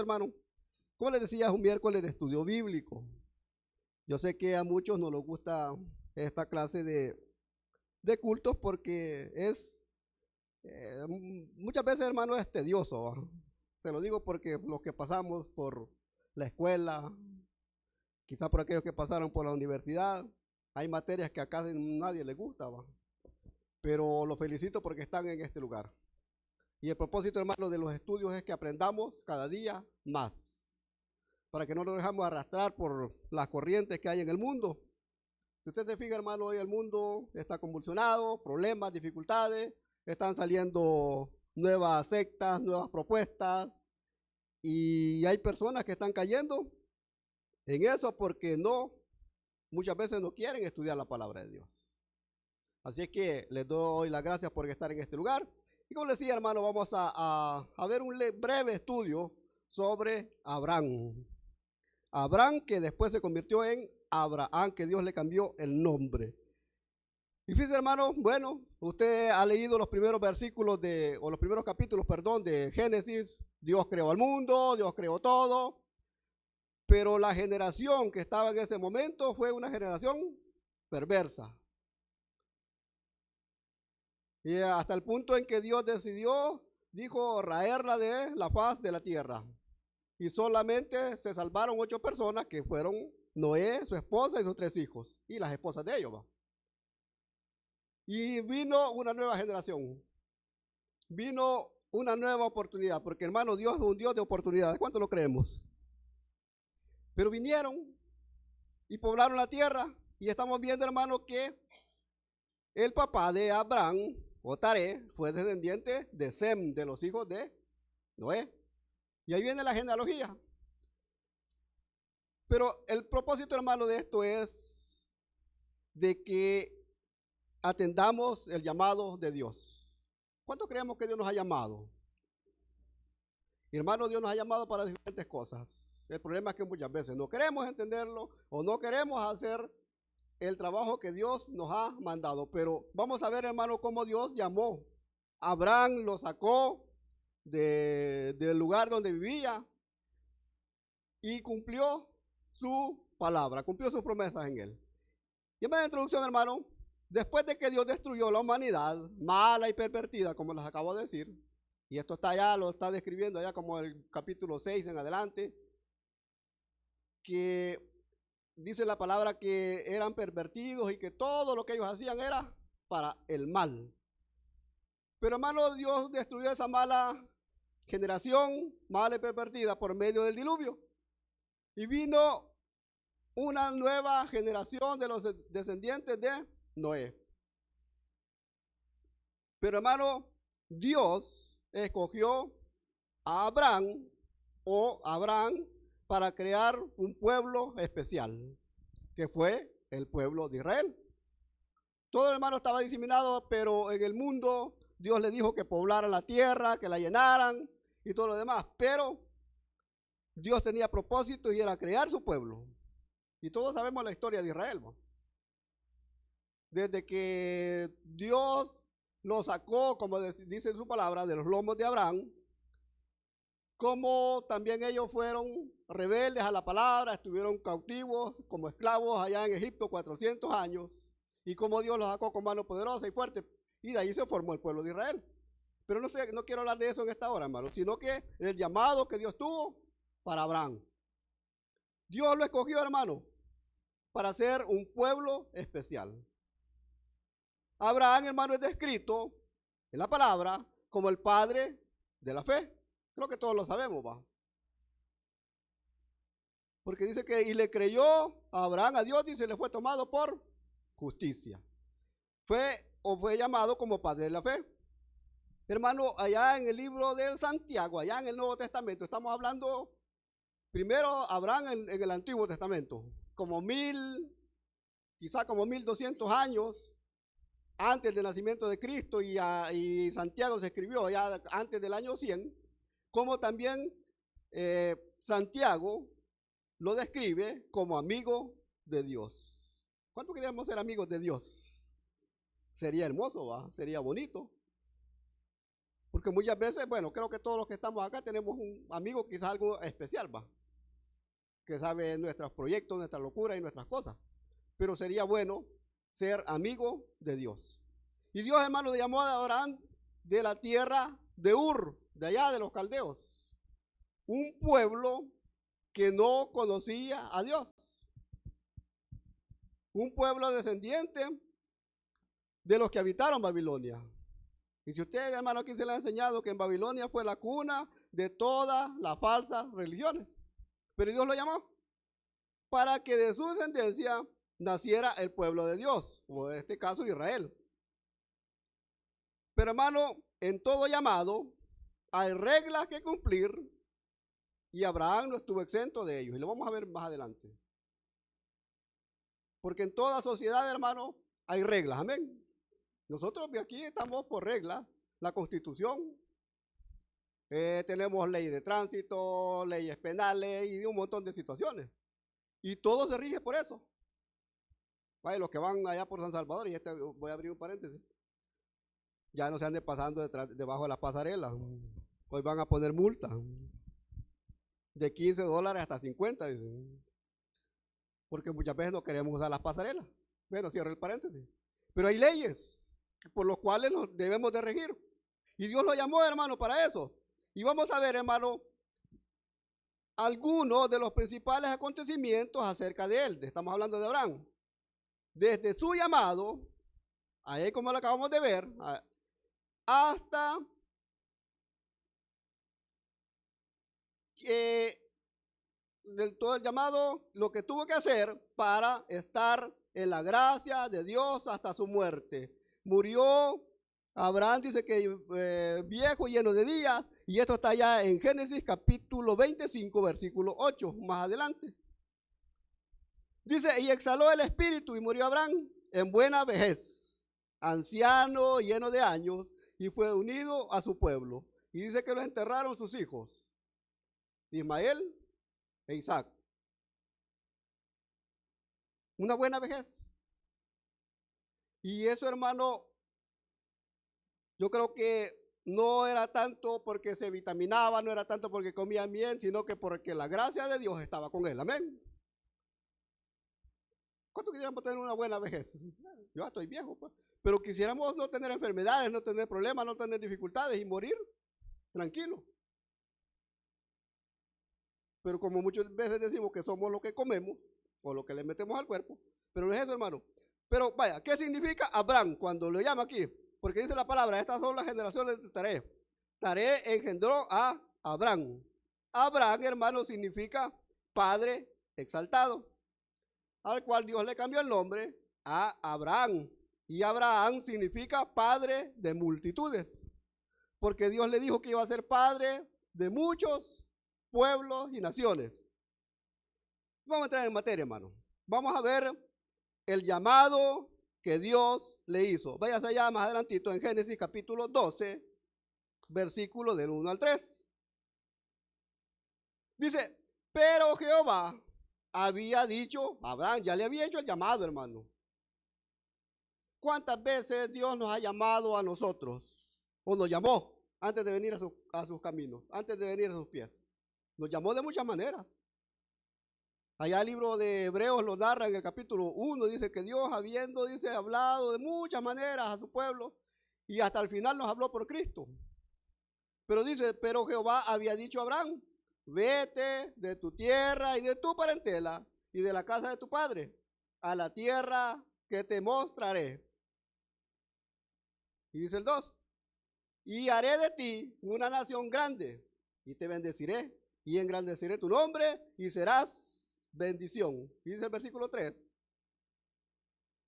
hermano, como les decía, es un miércoles de estudio bíblico. Yo sé que a muchos no les gusta esta clase de cultos porque muchas veces, hermano, es tedioso, ¿va? Se lo digo porque los que pasamos por la escuela, quizá por aquellos que pasaron por la universidad, hay materias que a casi nadie les gusta, ¿va? Pero los felicito porque están en este lugar. Y el propósito, hermano, de los estudios es que aprendamos cada día más, para que no nos dejemos arrastrar por las corrientes que hay en el mundo. Si usted se fija, hermano, hoy el mundo está convulsionado, problemas, dificultades, están saliendo nuevas sectas, nuevas propuestas, y hay personas que están cayendo en eso porque muchas veces no quieren estudiar la palabra de Dios. Así es que les doy las gracias por estar en este lugar. Y como les decía, hermano, vamos a ver un breve estudio sobre Abraham. Abraham, que después se convirtió en Abraham, que Dios le cambió el nombre. Y fíjese, hermano, bueno, usted ha leído los primeros versículos o los primeros capítulos, perdón, de Génesis. Dios creó al mundo, Dios creó todo. Pero la generación que estaba en ese momento fue una generación perversa. Y hasta el punto en que Dios dijo, raerla de la faz de la tierra. Y solamente se salvaron 8 personas, que fueron Noé, su esposa y sus 3 hijos, y las esposas de ellos, ¿va? Y vino una nueva generación, vino una nueva oportunidad, porque, hermano, Dios es un Dios de oportunidades. ¿Cuánto lo creemos? Pero vinieron y poblaron la tierra, y estamos viendo, hermano, que el papá de Abraham, o Taré, fue descendiente de Sem, de los hijos de Noé. Y ahí viene la genealogía. Pero el propósito, hermano, de esto es de que atendamos el llamado de Dios. ¿Cuánto creemos que Dios nos ha llamado? Hermano, Dios nos ha llamado para diferentes cosas. El problema es que muchas veces no queremos entenderlo o no queremos hacer el trabajo que Dios nos ha mandado. Pero vamos a ver, hermano, cómo Dios llamó. Abraham lo sacó del lugar donde vivía y cumplió su palabra, cumplió sus promesas en él. Y en vez de introducción, hermano, después de que Dios destruyó la humanidad mala y pervertida, como les acabo de decir, y esto está allá, lo está describiendo allá como el capítulo 6 en adelante, que dice la palabra que eran pervertidos y que todo lo que ellos hacían era para el mal. Pero, hermano, Dios destruyó esa mala generación, mala y pervertida, por medio del diluvio. Y vino una nueva generación de los descendientes de Noé. Pero, hermano, Dios escogió a Abraham para crear un pueblo especial, que fue el pueblo de Israel. Todo, hermano, estaba diseminado, pero en el mundo Dios le dijo que poblaran la tierra, que la llenaran y todo lo demás. Pero Dios tenía propósito y era crear su pueblo. Y todos sabemos la historia de Israel, ¿no? Desde que Dios lo sacó, como dice en su palabra, de los lomos de Abraham, como también ellos fueron rebeldes a la palabra, estuvieron cautivos como esclavos allá en Egipto 400 años, y como Dios los sacó con mano poderosa y fuerte, y de ahí se formó el pueblo de Israel. Pero no quiero hablar de eso en esta hora, hermano, sino que el llamado que Dios tuvo para Abraham. Dios lo escogió, hermano, para ser un pueblo especial. Abraham, hermano, es descrito en la palabra como el padre de la fe. Creo que todos lo sabemos, ¿va? Porque dice que y le creyó a Abraham a Dios y se le fue tomado por justicia. Fue llamado como padre de la fe. Hermano, allá en el libro de Santiago, allá en el Nuevo Testamento, estamos hablando primero Abraham en el Antiguo Testamento, quizá como 1200 años antes del nacimiento de Cristo, y Santiago se escribió ya antes del año 100, como también Santiago lo describe como amigo de Dios. ¿Cuánto queremos ser amigos de Dios? Sería hermoso, ¿va? Sería bonito. Porque muchas veces, bueno, creo que todos los que estamos acá tenemos un amigo quizás algo especial, va, que sabe nuestros proyectos, nuestras locuras y nuestras cosas. Pero sería bueno ser amigo de Dios. Y Dios, hermano, llamó a Abraham de la tierra de Ur, de allá de los caldeos, un pueblo que no conocía a Dios, un pueblo descendiente de los que habitaron Babilonia. Y si usted, hermano, aquí se le ha enseñado que en Babilonia fue la cuna de todas las falsas religiones, pero Dios lo llamó para que de su descendencia naciera el pueblo de Dios, o en este caso Israel. Pero hermano, en todo llamado hay reglas que cumplir y Abraham no estuvo exento de ellos. Y lo vamos a ver más adelante. Porque en toda sociedad, hermano, hay reglas. Amén. Nosotros aquí estamos por reglas. La Constitución. Tenemos ley de tránsito, leyes penales y un montón de situaciones. Y todo se rige por eso. Vaya, los que van allá por San Salvador, y voy a abrir un paréntesis. Ya no se anden pasando debajo de las pasarelas. Hoy van a poner multas de $15 hasta 50. Dicen. Porque muchas veces no queremos usar las pasarelas. Bueno, cierro el paréntesis. Pero hay leyes por las cuales nos debemos de regir. Y Dios lo llamó, hermano, para eso. Y vamos a ver, hermano, algunos de los principales acontecimientos acerca de él. Estamos hablando de Abraham. Desde su llamado, ahí como lo acabamos de ver, hasta del todo el llamado, lo que tuvo que hacer para estar en la gracia de Dios hasta su muerte. Murió Abraham, dice que viejo, lleno de días, y esto está ya en Génesis capítulo 25, versículo 8, más adelante. Dice, y exhaló el espíritu y murió Abraham en buena vejez, anciano, lleno de años, y fue unido a su pueblo. Y dice que lo enterraron sus hijos, Ismael e Isaac. Una buena vejez. Y eso, hermano, yo creo que no era tanto porque se vitaminaba, no era tanto porque comía bien, sino que porque la gracia de Dios estaba con él. Amén. ¿Cuánto quisiéramos tener una buena vejez? Yo ya estoy viejo, pues. Pero quisiéramos no tener enfermedades, no tener problemas, no tener dificultades y morir tranquilo. Pero como muchas veces decimos que somos lo que comemos o lo que le metemos al cuerpo, pero no es eso, hermano. Pero vaya, ¿qué significa Abraham cuando lo llama aquí? Porque dice la palabra, estas son las generaciones de Taré. Taré engendró a Abraham. Abraham, hermano, significa padre exaltado, al cual Dios le cambió el nombre a Abraham. Y Abraham significa padre de multitudes, porque Dios le dijo que iba a ser padre de muchos pueblos y naciones. Vamos a entrar en materia, hermano. Vamos a ver el llamado que Dios le hizo. Váyase allá más adelantito en Génesis capítulo 12, versículo del 1 al 3. Dice, pero Jehová había dicho, Abraham ya le había hecho el llamado, hermano. ¿Cuántas veces Dios nos ha llamado a nosotros? O nos llamó antes de venir a sus caminos, antes de venir a sus pies. Nos llamó de muchas maneras. Allá el libro de Hebreos lo narra en el capítulo 1, dice que Dios dice, hablado de muchas maneras a su pueblo y hasta el final nos habló por Cristo. Pero dice, pero Jehová había dicho a Abraham, vete de tu tierra y de tu parentela y de la casa de tu padre a la tierra que te mostraré. Y dice el 2, y haré de ti una nación grande y te bendeciré y engrandeceré tu nombre y serás bendición. Y dice el versículo 3,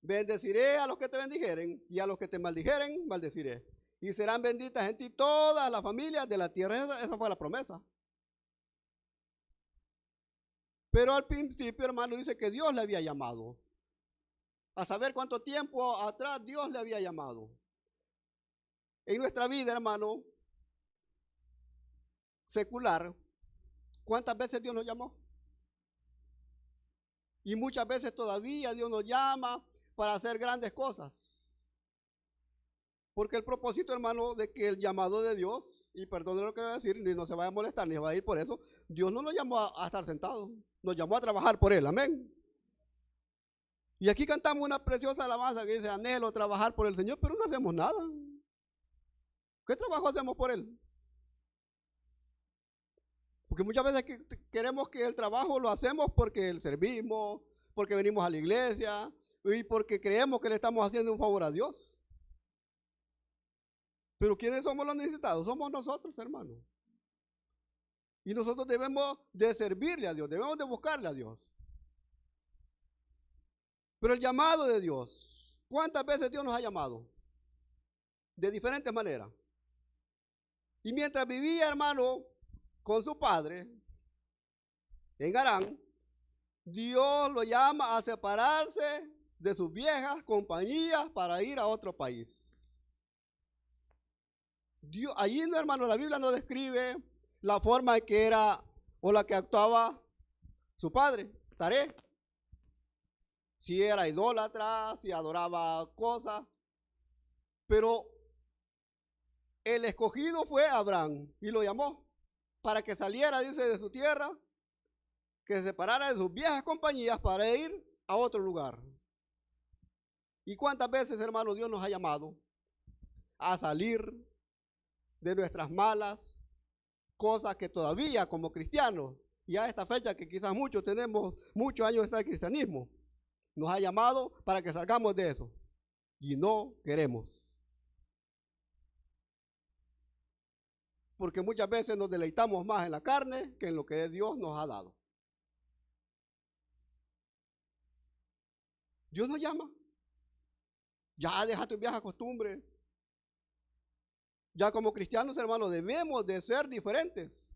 bendeciré a los que te bendijeren y a los que te maldijeren, maldeciré. Y serán benditas en ti todas las familias de la tierra. Esa fue la promesa. Pero al principio, hermano, dice que Dios le había llamado. A saber cuánto tiempo atrás Dios le había llamado. En nuestra vida, hermano, secular, ¿cuántas veces Dios nos llamó? Y muchas veces todavía Dios nos llama para hacer grandes cosas. Porque el propósito, hermano, de que el llamado de Dios, y perdone lo que voy a decir, ni no se vaya a molestar, ni se va a ir por eso, Dios no nos llamó a estar sentados, nos llamó a trabajar por Él, amén. Y aquí cantamos una preciosa alabanza que dice, anhelo trabajar por el Señor, pero no hacemos nada. ¿Qué trabajo hacemos por Él? Porque muchas veces queremos que el trabajo lo hacemos porque el servimos, porque venimos a la iglesia y porque creemos que le estamos haciendo un favor a Dios. Pero ¿quiénes somos los necesitados? Somos nosotros, hermanos. Y nosotros debemos de servirle a Dios, debemos de buscarle a Dios. Pero el llamado de Dios, ¿cuántas veces Dios nos ha llamado? De diferentes maneras. Y mientras vivía, hermano, con su padre en Harán, Dios lo llama a separarse de sus viejas compañías para ir a otro país. Dios, allí, hermano, la Biblia no describe la forma en que era o la que actuaba su padre, Taré. Si era idólatra, si adoraba cosas, pero el escogido fue Abraham y lo llamó para que saliera, dice, de su tierra, que se separara de sus viejas compañías para ir a otro lugar. ¿Y cuántas veces, hermano, Dios nos ha llamado a salir de nuestras malas cosas que todavía como cristianos, y a esta fecha que quizás muchos tenemos muchos años de estar en el cristianismo, nos ha llamado para que salgamos de eso? Y no queremos. Porque muchas veces nos deleitamos más en la carne que en lo que Dios nos ha dado. Dios nos llama. Ya deja tus viejas costumbres. Ya como cristianos, hermanos, debemos de ser diferentes.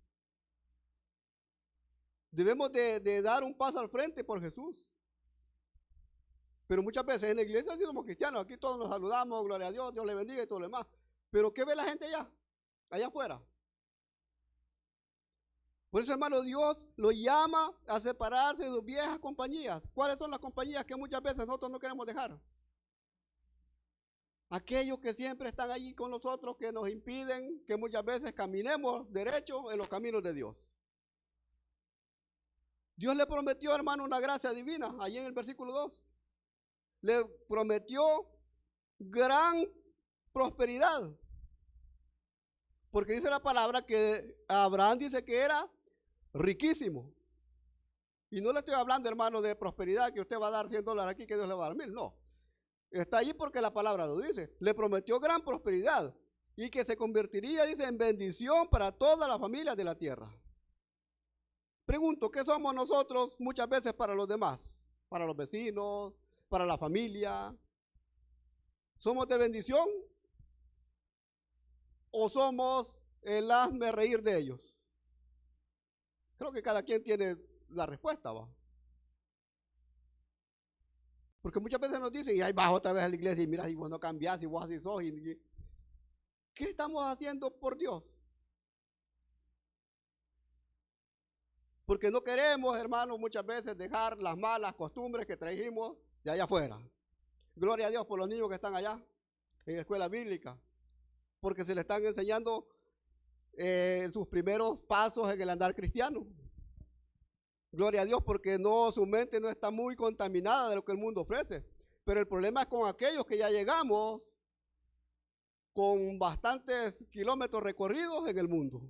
Debemos de dar un paso al frente por Jesús. Pero muchas veces en la iglesia sí somos cristianos. Aquí todos nos saludamos, gloria a Dios, Dios le bendiga y todo lo demás. Pero ¿qué ve la gente allá afuera? Por eso, hermano, Dios lo llama a separarse de sus viejas compañías. ¿Cuáles son las compañías que muchas veces nosotros no queremos dejar? Aquellos que siempre están allí con nosotros, que nos impiden que muchas veces caminemos derecho en los caminos de Dios. Dios le prometió, hermano, una gracia divina, allí en el versículo 2. Le prometió gran prosperidad. Porque dice la palabra que Abraham dice que era riquísimo. Y no le estoy hablando, hermano, de prosperidad, que usted va a dar $100 aquí, que Dios le va a dar 1000. No. Está allí porque la palabra lo dice. Le prometió gran prosperidad y que se convertiría, dice, en bendición para todas las familias de la tierra. Pregunto, ¿qué somos nosotros muchas veces para los demás? Para los vecinos, para la familia. ¿Somos de bendición? ¿O somos el hazme reír de ellos? Creo que cada quien tiene la respuesta, ¿va? Porque muchas veces nos dicen, y ahí vas otra vez a la iglesia y mira, y vos no cambiás, y vos así sos. ¿Qué estamos haciendo por Dios? Porque no queremos, hermanos, muchas veces dejar las malas costumbres que trajimos de allá afuera. Gloria a Dios por los niños que están allá en escuela bíblica, porque se les están enseñando sus primeros pasos en el andar cristiano. Gloria a Dios, porque su mente no está muy contaminada de lo que el mundo ofrece. Pero el problema es con aquellos que ya llegamos con bastantes kilómetros recorridos en el mundo.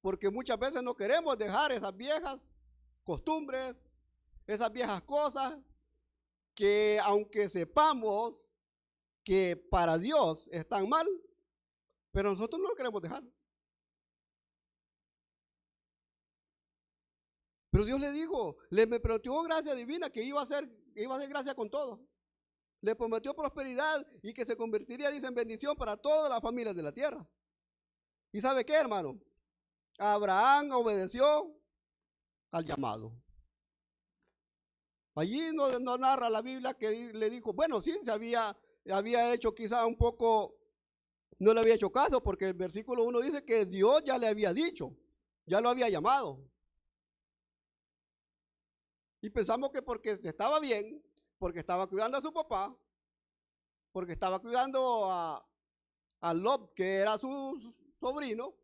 Porque muchas veces no queremos dejar esas viejas costumbres, esas viejas cosas que aunque sepamos que para Dios están mal, pero nosotros no lo queremos dejar. Pero Dios le dijo, le prometió gracia divina que iba a hacer gracia con todo. Le prometió prosperidad y que se convertiría, dice, en bendición para todas las familias de la tierra. ¿Y sabe qué, hermano? Abraham obedeció al llamado. Allí no narra la Biblia que le dijo, bueno, sí, se había hecho quizá un poco, no le había hecho caso, porque el versículo 1 dice que Dios ya le había dicho, ya lo había llamado. Y pensamos que porque estaba bien, porque estaba cuidando a su papá, porque estaba cuidando a Lot, que era su sobrino.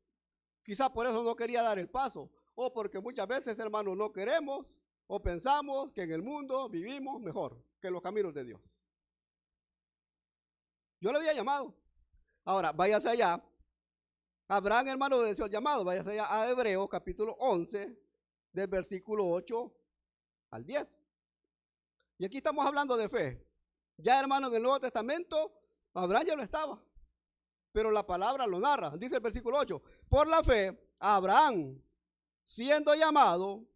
Quizás por eso no quería dar el paso, o porque muchas veces, hermanos, no queremos o pensamos que en el mundo vivimos mejor que en los caminos de Dios. Yo le había llamado. Ahora, váyase allá. Abraham, hermano, obedeció el llamado. Váyase allá a Hebreos capítulo 11, del versículo 8 al 10. Y aquí estamos hablando de fe. Ya, hermano, en el Nuevo Testamento, Abraham ya no estaba, pero la palabra lo narra. Dice el versículo 8, por la fe, Abraham, siendo llamado,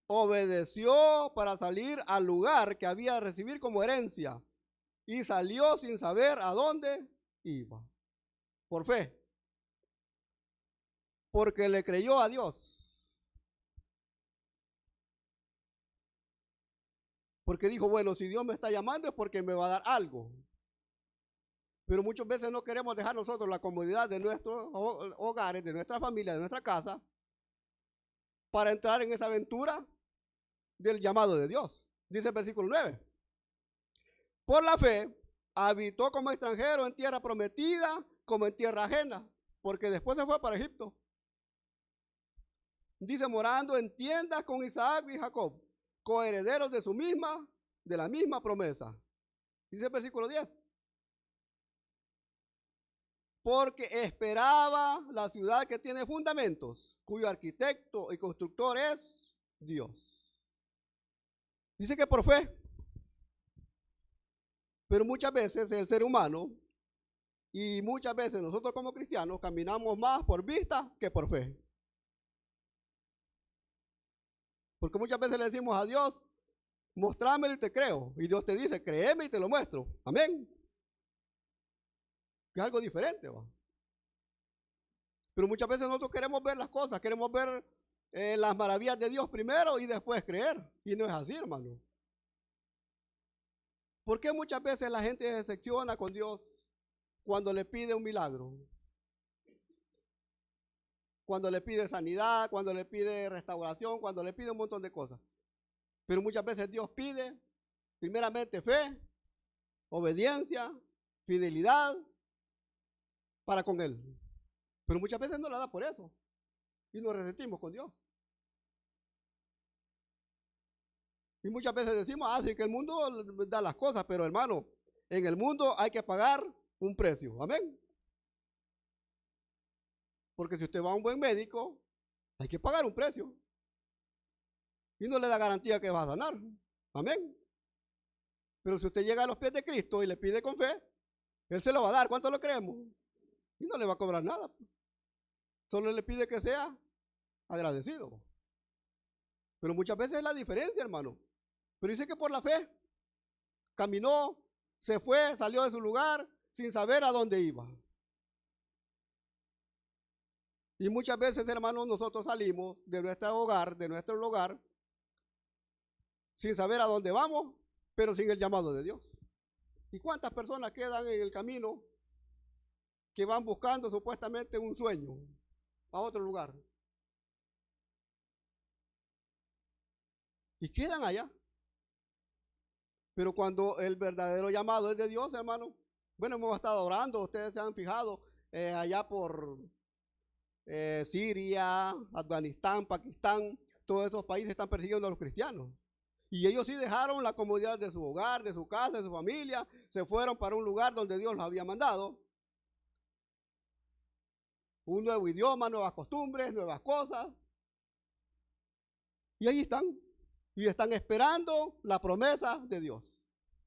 obedeció para salir al lugar que había de recibir como herencia, y salió sin saber a dónde iba. Por fe, porque le creyó a Dios. Porque dijo, bueno, si Dios me está llamando es porque me va a dar algo. Pero muchas veces no queremos dejar nosotros la comodidad de nuestros hogares, de nuestra familia, de nuestra casa, para entrar en esa aventura del llamado de Dios. Dice el versículo 9. Por la fe, habitó como extranjero en tierra prometida, como en tierra ajena, porque después se fue para Egipto. Dice, morando en tiendas con Isaac y Jacob, coherederos de la misma promesa. Dice el versículo 10. Porque esperaba la ciudad que tiene fundamentos, cuyo arquitecto y constructor es Dios. Dice que por fe. Pero muchas veces el ser humano, y muchas veces nosotros como cristianos, caminamos más por vista que por fe. Porque muchas veces le decimos a Dios, mostrámelo y te creo. Y Dios te dice, créeme y te lo muestro. Amén. Que es algo diferente, ¿va? Pero muchas veces nosotros queremos ver las cosas, queremos ver las maravillas de Dios primero y después creer. Y no es así, hermano. ¿Por qué muchas veces la gente se decepciona con Dios cuando le pide un milagro? Cuando le pide sanidad, cuando le pide restauración, cuando le pide un montón de cosas. Pero muchas veces Dios pide, primeramente, fe, obediencia, fidelidad para con Él. Pero muchas veces no la da por eso. Y nos resentimos con Dios. Y muchas veces decimos, sí, que el mundo da las cosas, pero hermano, en el mundo hay que pagar un precio. Amén. Porque si usted va a un buen médico, hay que pagar un precio. Y no le da garantía que va a sanar. Amén. Pero si usted llega a los pies de Cristo y le pide con fe, Él se lo va a dar. ¿Cuánto lo creemos? Y no le va a cobrar nada. Solo le pide que sea agradecido. Pero muchas veces es la diferencia, hermano. Pero dice que por la fe caminó, se fue, salió de su lugar sin saber a dónde iba. Y muchas veces, hermanos, nosotros salimos de nuestro hogar, sin saber a dónde vamos, pero sin el llamado de Dios. ¿Y cuántas personas quedan en el camino que van buscando supuestamente un sueño a otro lugar? Y quedan allá. Pero cuando el verdadero llamado es de Dios, hermano, bueno, hemos estado orando, ustedes se han fijado, allá por Siria, Afganistán, Pakistán, todos esos países están persiguiendo a los cristianos. Y ellos sí dejaron la comodidad de su hogar, de su casa, de su familia, se fueron para un lugar donde Dios los había mandado. Un nuevo idioma, nuevas costumbres, nuevas cosas. Y ahí están. Y están esperando la promesa de Dios.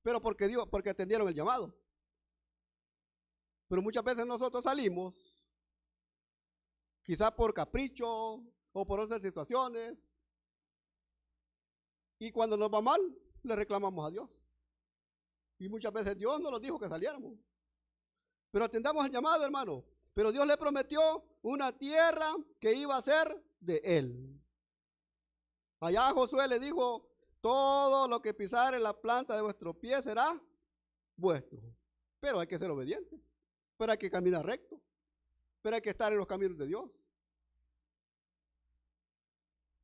Pero porque atendieron el llamado. Pero muchas veces nosotros salimos, quizás por capricho o por otras situaciones, y cuando nos va mal, le reclamamos a Dios. Y muchas veces Dios no nos dijo que saliéramos. Pero atendamos el llamado, hermano. Pero Dios le prometió una tierra que iba a ser de Él. Allá Josué le dijo, todo lo que pisare la planta de vuestro pie será vuestro. Pero hay que ser obediente. Pero hay que caminar recto. Pero hay que estar en los caminos de Dios.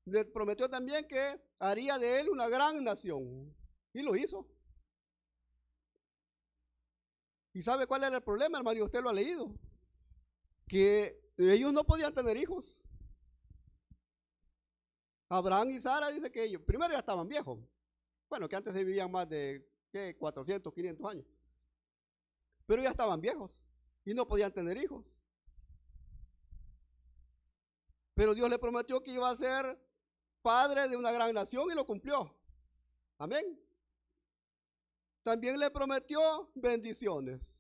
Le prometió también que haría de él una gran nación. Y lo hizo. ¿Y sabe cuál era el problema, hermano? Y usted lo ha leído. Que ellos no podían tener hijos. Abraham y Sara dice que ellos, primero ya estaban viejos. Bueno, que antes se vivían más de, ¿qué? 400, 500 años. Pero ya estaban viejos y no podían tener hijos. Pero Dios le prometió que iba a ser padre de una gran nación y lo cumplió. Amén. También le prometió bendiciones.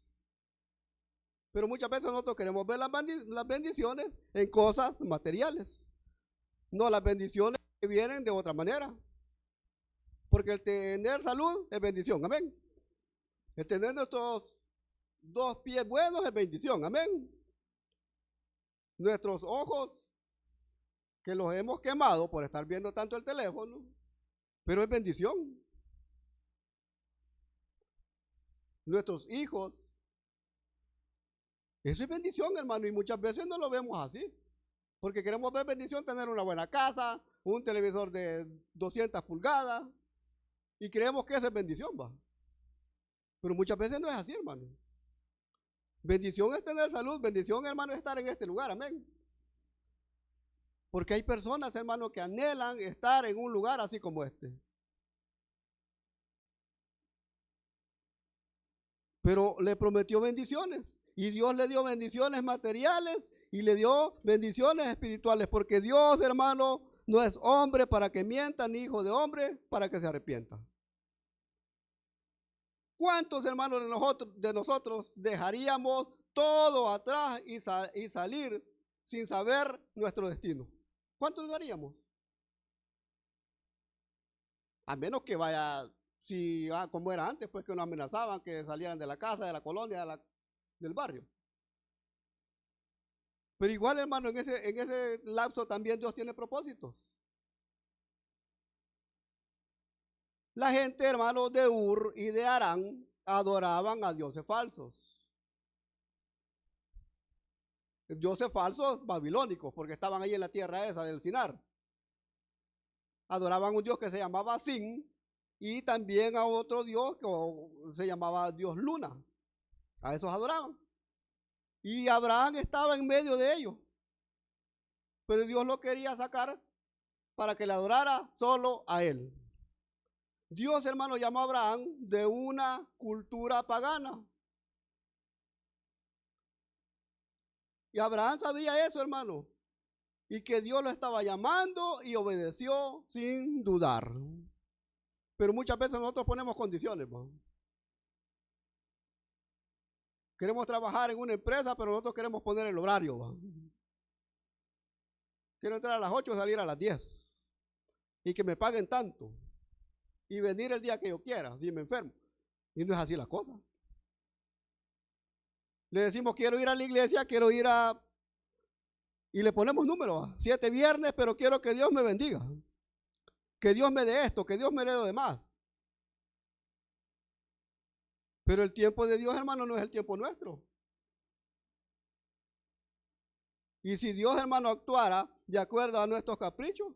Pero muchas veces nosotros queremos ver las bendiciones en cosas materiales. No, las bendiciones que vienen de otra manera. Porque el tener salud es bendición. Amén. El tener nuestros 2 pies buenos es bendición. Amén. Nuestros ojos, que los hemos quemado por estar viendo tanto el teléfono, pero es bendición. Nuestros hijos, eso es bendición, hermano, y muchas veces no lo vemos así, porque queremos ver bendición, tener una buena casa, un televisor de 200 pulgadas, y creemos que eso es bendición, va. Pero muchas veces no es así, hermano. Bendición es tener salud, bendición, hermano, es estar en este lugar, amén. Porque hay personas, hermano, que anhelan estar en un lugar así como este. Pero le prometió bendiciones. Y Dios le dio bendiciones materiales y le dio bendiciones espirituales. Porque Dios, hermano, no es hombre para que mienta, ni hijo de hombre para que se arrepienta. ¿Cuántos, hermanos, de nosotros dejaríamos todo atrás y salir sin saber nuestro destino? ¿Cuántos lo haríamos? A menos que vaya, si como era antes, pues que nos amenazaban que salieran de la casa, de la colonia, del barrio. Pero igual, hermano, en ese lapso también Dios tiene propósitos. La gente, hermano, de Ur y de Harán adoraban a dioses falsos. Dioses falsos babilónicos, porque estaban ahí en la tierra esa del Sinar. Adoraban a un dios que se llamaba Sin y también a otro dios que se llamaba Dios Luna. A esos adoraban. Y Abraham estaba en medio de ellos. Pero Dios lo quería sacar para que le adorara solo a él. Dios, hermano, llamó a Abraham de una cultura pagana. Y Abraham sabía eso, hermano. Y que Dios lo estaba llamando y obedeció sin dudar. Pero muchas veces nosotros ponemos condiciones, ¿no? Queremos trabajar en una empresa, pero nosotros queremos poner el horario, ¿no? Quiero entrar a las 8 y salir a las 10. Y que me paguen tanto. Y venir el día que yo quiera, si me enfermo. Y no es así la cosa. Le decimos, quiero ir a la iglesia, quiero ir a... Y le ponemos números, 7 viernes, pero quiero que Dios me bendiga. Que Dios me dé esto, que Dios me dé lo demás. Pero el tiempo de Dios, hermano, no es el tiempo nuestro. Y si Dios, hermano, actuara de acuerdo a nuestros caprichos,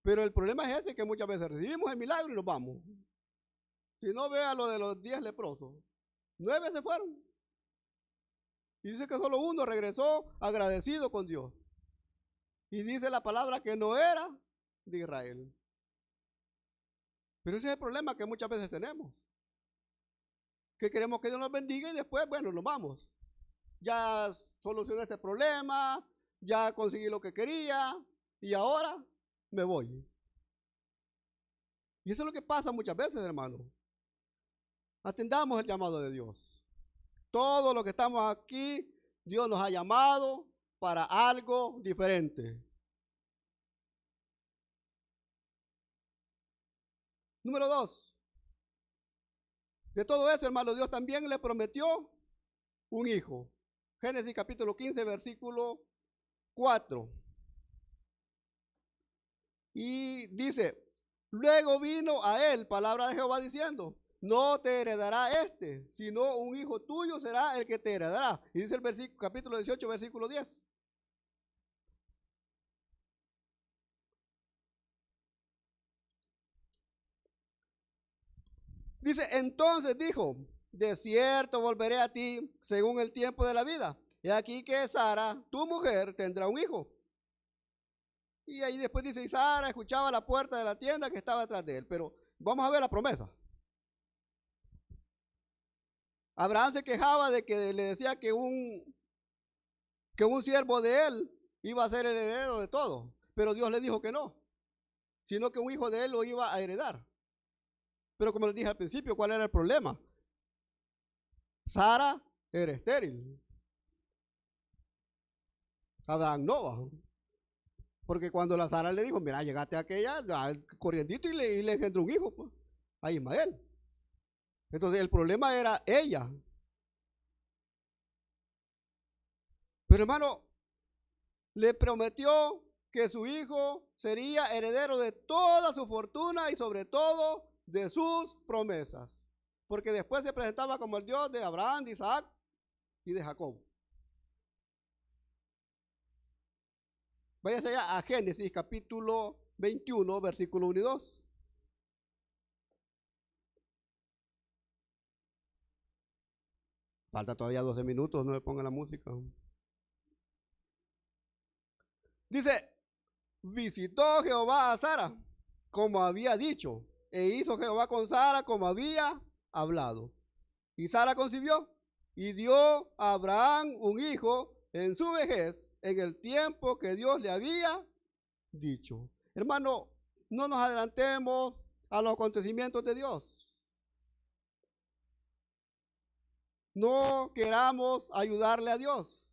pero el problema es ese, que muchas veces recibimos el milagro y nos vamos. Si no, vea lo de los 10 leprosos. 9 se fueron. Y dice que solo uno regresó agradecido con Dios. Y dice la palabra que no era de Israel. Pero ese es el problema que muchas veces tenemos. Que queremos que Dios nos bendiga y después, bueno, nos vamos. Ya solucioné este problema, ya conseguí lo que quería y ahora me voy. Y eso es lo que pasa muchas veces, hermano. Atendamos el llamado de Dios. Todo lo que estamos aquí, Dios nos ha llamado para algo diferente. Número 2. De todo eso, hermano, Dios también le prometió un hijo. Génesis capítulo 15, versículo 4. Y dice, luego vino a él palabra de Jehová diciendo, no te heredará sino un hijo tuyo será el que te heredará. Y dice el versículo, capítulo 18, versículo 10. Dice, entonces dijo, de cierto volveré a ti según el tiempo de la vida. Y aquí que Sara, tu mujer, tendrá un hijo. Y ahí después dice, y Sara escuchaba la puerta de la tienda que estaba detrás de él. Pero vamos a ver la promesa. Abraham se quejaba de que le decía que un siervo de él iba a ser el heredero de todo. Pero Dios le dijo que no, sino que un hijo de él lo iba a heredar. Pero como les dije al principio, ¿cuál era el problema? Sara era estéril. Abraham no. Porque cuando la Sara le dijo, mira, llegaste a aquella, corriendito y le engendró un hijo, pues, a Ismael. Entonces el problema era ella. Pero hermano, le prometió que su hijo sería heredero de toda su fortuna y sobre todo de sus promesas. Porque después se presentaba como el Dios de Abraham, de Isaac y de Jacob. Váyase allá a Génesis capítulo 21, versículo 1 y 2. Falta todavía 12 minutos, no me pongan la música. Dice, visitó Jehová a Sara, como había dicho, e hizo Jehová con Sara como había hablado. Y Sara concibió y dio a Abraham un hijo en su vejez, en el tiempo que Dios le había dicho. Hermano, no nos adelantemos a los acontecimientos de Dios. No queramos ayudarle a Dios.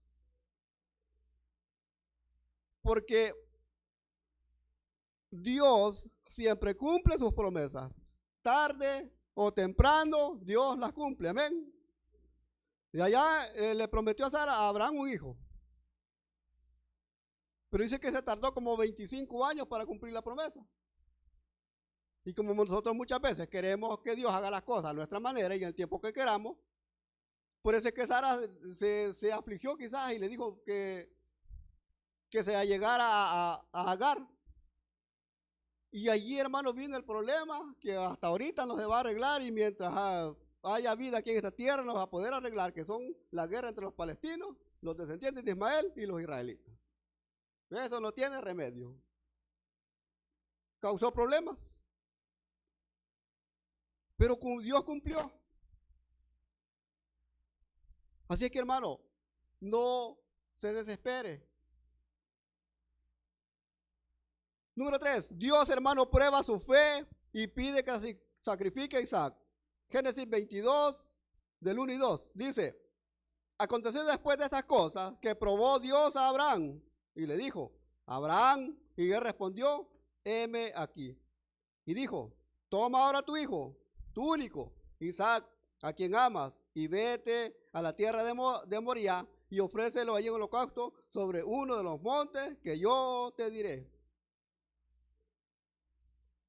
Porque Dios siempre cumple sus promesas. Tarde o temprano, Dios las cumple. Amén. Y allá le prometió a Sara a Abraham un hijo. Pero dice que se tardó como 25 años para cumplir la promesa. Y como nosotros muchas veces queremos que Dios haga las cosas a nuestra manera y en el tiempo que queramos, por eso es que Sara se afligió quizás y le dijo que se allegara a Agar. Y allí, hermano, vino el problema que hasta ahorita no se va a arreglar y mientras haya vida aquí en esta tierra no va a poder arreglar, que son la guerra entre los palestinos, los descendientes de Ismael y los israelitas. Eso no tiene remedio. Causó problemas. Pero Dios cumplió. Así es que, hermano, no se desespere. Número 3, Dios, hermano, prueba su fe y pide que sacrifique a Isaac. Génesis 22, del 1 y 2, dice, aconteció después de estas cosas que probó Dios a Abraham y le dijo, Abraham, y él respondió, heme aquí. Y dijo, toma ahora tu hijo, tu único, Isaac, a quien amas, y vete a la tierra de Moriah y ofrécelo allí en holocausto sobre uno de los montes que yo te diré.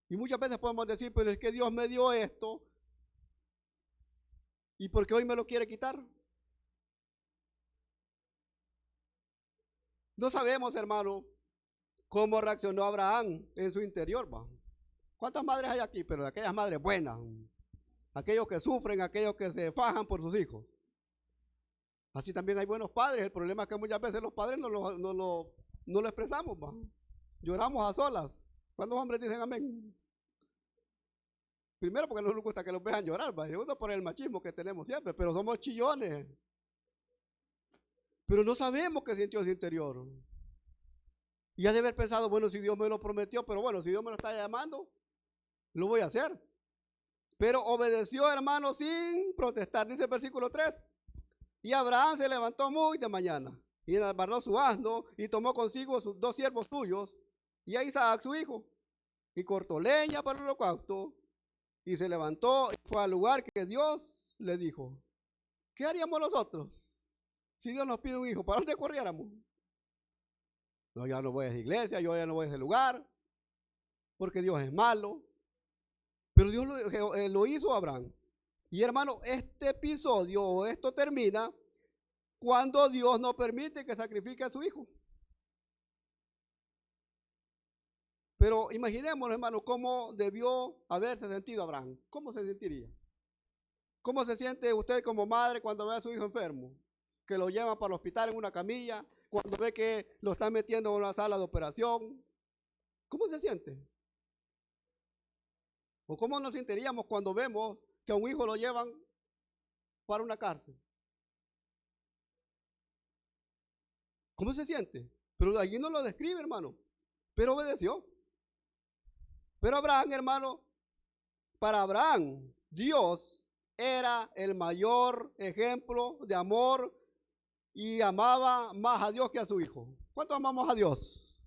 Y muchas veces podemos decir, pero es que Dios me dio esto, ¿y por qué hoy me lo quiere quitar? No sabemos, hermano, cómo reaccionó Abraham en su interior. ¿Va? ¿Cuántas madres hay aquí? Pero de aquellas madres buenas, aquellos que sufren, aquellos que se fajan por sus hijos. Así también hay buenos padres. El problema es que muchas veces los padres no lo expresamos. ¿Va? Lloramos a solas. ¿Cuántos hombres dicen amén? Primero porque no nos gusta que los vean llorar, ¿va? Segundo por el machismo que tenemos siempre, pero somos chillones. Pero no sabemos qué sintió en su interior. Y ha de haber pensado, bueno, si Dios me lo prometió, pero bueno, si Dios me lo está llamando, lo voy a hacer. Pero obedeció, hermano, sin protestar, dice el versículo 3. Y Abraham se levantó muy de mañana y enalbardó su asno y tomó consigo sus 2 siervos suyos y a Isaac su hijo y cortó leña para el holocausto y se levantó y fue al lugar que Dios le dijo. ¿Qué haríamos nosotros si Dios nos pide un hijo? ¿Para dónde corriéramos? No, ya no voy a esa iglesia, yo ya no voy a ese lugar, porque Dios es malo. Pero Dios lo hizo a Abraham. Y hermano, este episodio, esto termina cuando Dios no permite que sacrifique a su hijo. Pero imaginémonos, hermano, cómo debió haberse sentido Abraham. ¿Cómo se sentiría? ¿Cómo se siente usted como madre cuando ve a su hijo enfermo? Que lo llevan para el hospital en una camilla, cuando ve que lo están metiendo en una sala de operación. ¿Cómo se siente? ¿O cómo nos sentiríamos cuando vemos que a un hijo lo llevan para una cárcel? ¿Cómo se siente? Pero allí no lo describe, hermano. Pero obedeció. Pero Abraham, hermano, para Abraham, Dios era el mayor ejemplo de amor y amaba más a Dios que a su hijo. ¿Cuánto amamos a Dios?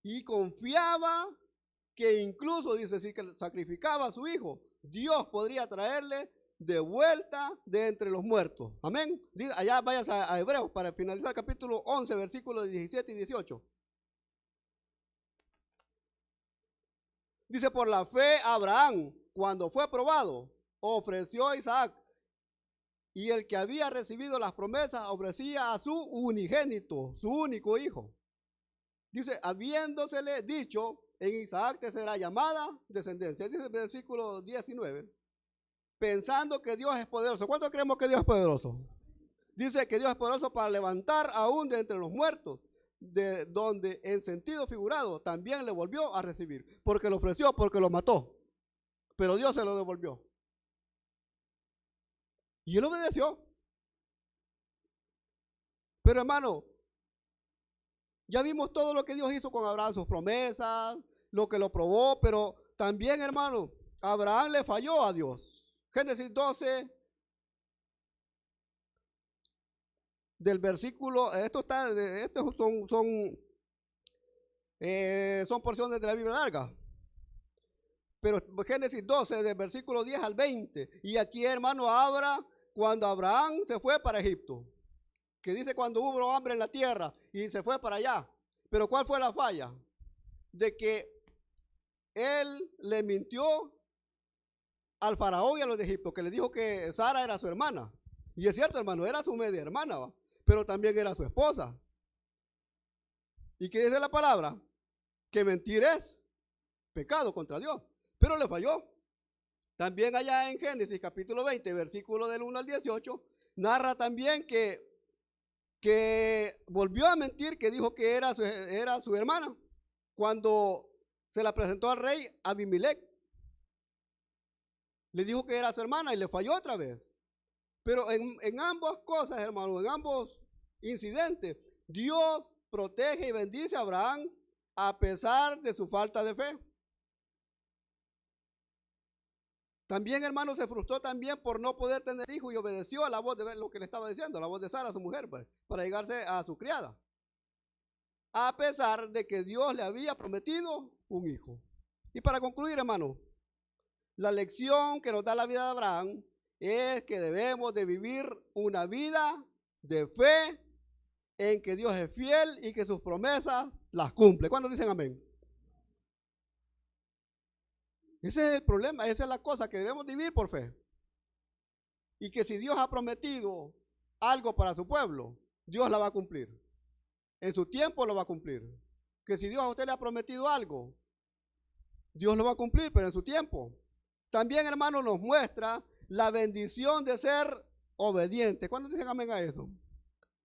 Y confiaba que incluso, dice, si sacrificaba a su hijo, Dios podría traerle de vuelta de entre los muertos. Amén. Allá vayas a Hebreos para finalizar el capítulo 11, versículos 17 y 18. Dice, por la fe Abraham, cuando fue probado, ofreció a Isaac. Y el que había recibido las promesas ofrecía a su unigénito, su único hijo. Dice, habiéndosele dicho, en Isaac te será llamada descendencia. Dice el versículo 19. Pensando que Dios es poderoso. ¿Cuánto creemos que Dios es poderoso? Dice que Dios es poderoso para levantar aún de entre los muertos, de donde en sentido figurado también le volvió a recibir. Porque lo ofreció, porque lo mató. Pero Dios se lo devolvió. Y él obedeció. Pero hermano, ya vimos todo lo que Dios hizo con Abraham, sus promesas, lo que lo probó, pero también, hermano, Abraham le falló a Dios. Génesis 12, del versículo, estos son porciones de la Biblia larga. Pero Génesis 12, del versículo 10 al 20. Y aquí, hermano, habla cuando Abraham se fue para Egipto. Que dice cuando hubo hambre en la tierra y se fue para allá. Pero ¿cuál fue la falla? De que él le mintió al faraón y a los de Egipto, que le dijo que Sara era su hermana. Y es cierto, hermano, era su media hermana, ¿va? Pero también era su esposa. ¿Y qué dice la palabra? Que mentir es pecado contra Dios. Pero le falló. También allá en Génesis capítulo 20, versículo del 1 al 18, narra también que volvió a mentir, que dijo que era su hermana, cuando se la presentó al rey Abimelech. Le dijo que era su hermana y le falló otra vez. Pero en ambas cosas, hermano, en ambos incidentes, Dios protege y bendice a Abraham a pesar de su falta de fe. También, hermano, se frustró también por no poder tener hijos y obedeció a la voz de lo que le estaba diciendo, la voz de Sara, su mujer, pues, para llegarse a su criada. A pesar de que Dios le había prometido un hijo. Y para concluir, hermano, la lección que nos da la vida de Abraham es que debemos de vivir una vida de fe en que Dios es fiel y que sus promesas las cumple. ¿Cuándo dicen amén? Ese es el problema, esa es la cosa, que debemos vivir por fe. Y que si Dios ha prometido algo para su pueblo, Dios la va a cumplir. En su tiempo lo va a cumplir. Que si Dios a usted le ha prometido algo, Dios lo va a cumplir, pero en su tiempo. También, hermano, nos muestra la bendición de ser obediente. ¿Cuándo dicen amén a eso?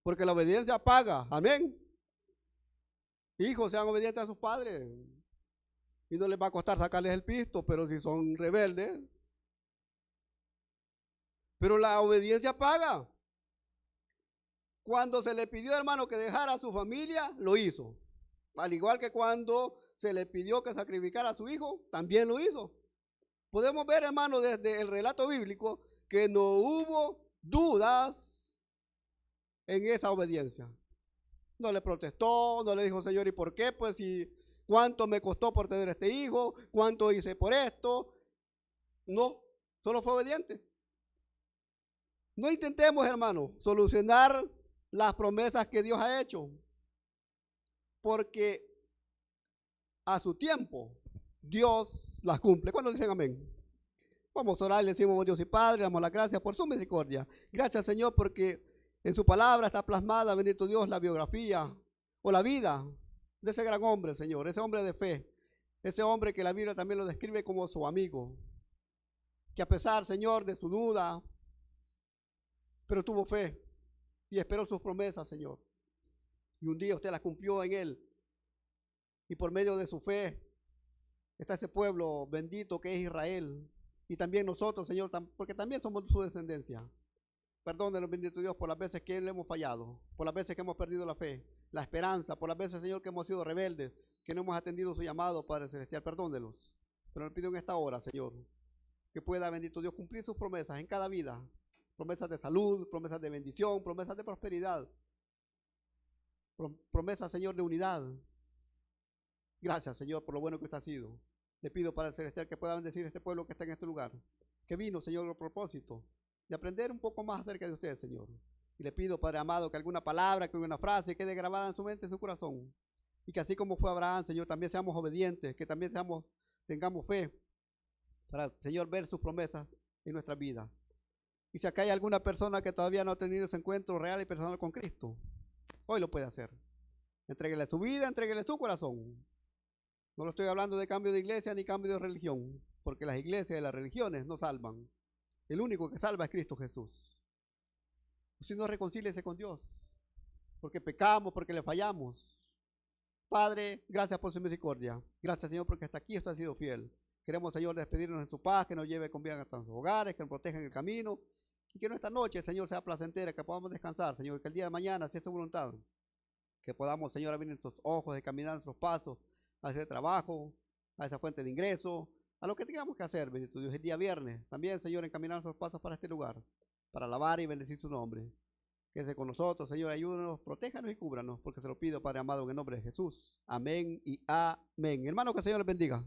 Porque la obediencia paga. Amén. Hijos, sean obedientes a sus padres. Y no les va a costar sacarles el pisto, pero si son rebeldes. Pero la obediencia paga. Cuando se le pidió, hermano, que dejara a su familia, lo hizo. Al igual que cuando se le pidió que sacrificara a su hijo, también lo hizo. Podemos ver, hermano, desde el relato bíblico que no hubo dudas en esa obediencia. No le protestó, no le dijo, Señor, ¿y por qué? Pues si cuánto me costó por tener este hijo, cuánto hice por esto. No, solo fue obediente. No intentemos, hermano, solucionar las promesas que Dios ha hecho, porque a su tiempo Dios las cumple. ¿Cuándo dicen amén? Vamos a orar, le decimos, Dios y Padre, le damos las gracias por su misericordia. Gracias, Señor, porque en su palabra está plasmada, bendito Dios, la biografía o la vida de ese gran hombre, Señor, ese hombre de fe, ese hombre que la Biblia también lo describe como su amigo. que a pesar, Señor, de su duda, pero tuvo fe y esperó sus promesas, Señor. Y un día usted las cumplió en él. Y por medio de su fe está ese pueblo bendito que es Israel. Y también nosotros, Señor, porque también somos su descendencia. Perdónenos, bendito Dios, por las veces que le hemos fallado, por las veces que hemos perdido la fe, la esperanza, por las veces, Señor, que hemos sido rebeldes, que no hemos atendido su llamado, Padre Celestial. Perdónelos. Pero le pido en esta hora, Señor, que pueda, bendito Dios, cumplir sus promesas en cada vida. Promesas de salud, promesas de bendición, promesas de prosperidad. Promesas, Señor, de unidad. Gracias, Señor, por lo bueno que usted ha sido. Le pido, Padre Celestial, que pueda bendecir a este pueblo que está en este lugar, que vino, Señor, a propósito de aprender un poco más acerca de usted, Señor. Y le pido, Padre amado, que alguna palabra, que alguna frase quede grabada en su mente, en su corazón. Y que así como fue Abraham, Señor, también seamos obedientes, que también tengamos fe para, Señor, ver sus promesas en nuestra vida. Y si acá hay alguna persona que todavía no ha tenido ese encuentro real y personal con Cristo, hoy lo puede hacer. Entréguele su vida, entréguele su corazón. No lo estoy hablando de cambio de iglesia ni cambio de religión, porque las iglesias y las religiones no salvan. El único que salva es Cristo Jesús. Si no, reconcíliese con Dios, porque pecamos, porque le fallamos. Padre, gracias por su misericordia. Gracias, Señor, porque hasta aquí usted ha sido fiel. Queremos, Señor, despedirnos en su paz, que nos lleve con bien hasta nuestros hogares, que nos proteja en el camino, y que nuestra noche, Señor, sea placentera, que podamos descansar, Señor, que el día de mañana, si es su voluntad, que podamos, Señor, abrir nuestros ojos, de caminar nuestros pasos, a ese trabajo, a esa fuente de ingreso, a lo que tengamos que hacer, bendito Dios, el día viernes. También, Señor, encaminar nuestros pasos para este lugar, para alabar y bendecir su nombre. Quédese con nosotros, Señor, ayúdanos, protéjanos y cúbranos, porque se lo pido, Padre amado, en el nombre de Jesús. Amén y amén. Hermano, que el Señor les bendiga.